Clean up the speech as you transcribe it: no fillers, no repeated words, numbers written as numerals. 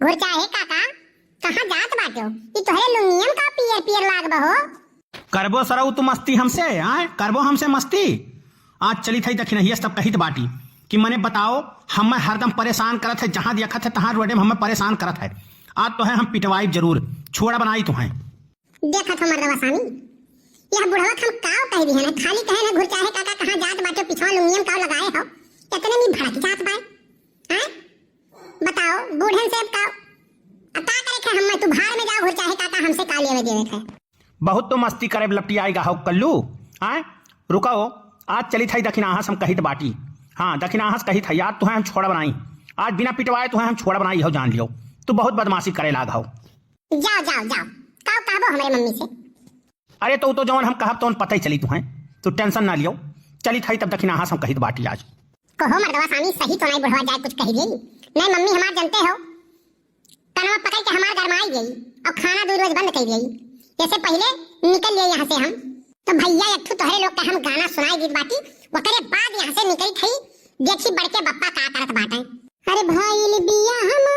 घुरचा है काका, कहाँ जात बाटो? ई तोहरे लुंगियन का पियर पियर लाग बहो। करबो सरऊ तू मस्ती हमसे, आए करबो हमसे मस्ती। आज चली थई दखी नहीं सब कहित बाटी कि मने बताओ हम हरदम परेशान करत है, जहां देखत है तहां रोडे में हमें परेशान करत है। आज तो है हम पिटवाई जरूर, छोड़ा बनाई तुम्हें। देखत हमर दवासानी, यह बुढ़वा हम काव कह दी है ना, खाली कहे ना घुरचा है काका कहाँ जात बाटो, पिछवा लुंगियन काव लगाए हो, इतने में भड़क जात बाय। हैं बताओ बूढ़न से काव का करे थे हम, तू भाड़ में जाओ घुरचा है काका, हमसे का लेवे देवे थे। बहुत तो मस्ती करे लपटी आएगा हो कल्लू। आए रुको, आज चली थई दक्षिणाहस हम कहित बाटी। हाँ दक्षिणाहस कहित है यार, तुम्हें हम छोड़ा बनाई आज बिना पिटवाए, तुम्हें हम छोड़ा बनाई हो, जान लियो। तू बहुत बदमाशी करे लाग हो। जाओ जाओ जाओ, काव कहबो हमारे मम्मी से। अरे तो जवन हम कहब तो पता ही चली तुम्हें, तू टेंशन ना लियो। चली थई तब दक्षिणाहस हम कहित बाटी आज। कहो मर्दवा सामी, सही तो नहीं बुढ़वा जाए कुछ कह गई नहीं, मम्मी हमार जानते हो कनवा पकड़ के हमार गरमाई गई और खाना दूध रोज बंद कर गई। जैसे पहले निकल लिए यहाँ से हम, तो भैया एक तोहरे लोग का हम गाना सुनाई दी बाटी, वकरे बाद यहाँ से निकली थी। देखी बढ़ के बप्पा का करत बाटे। अरे भाई बिया हम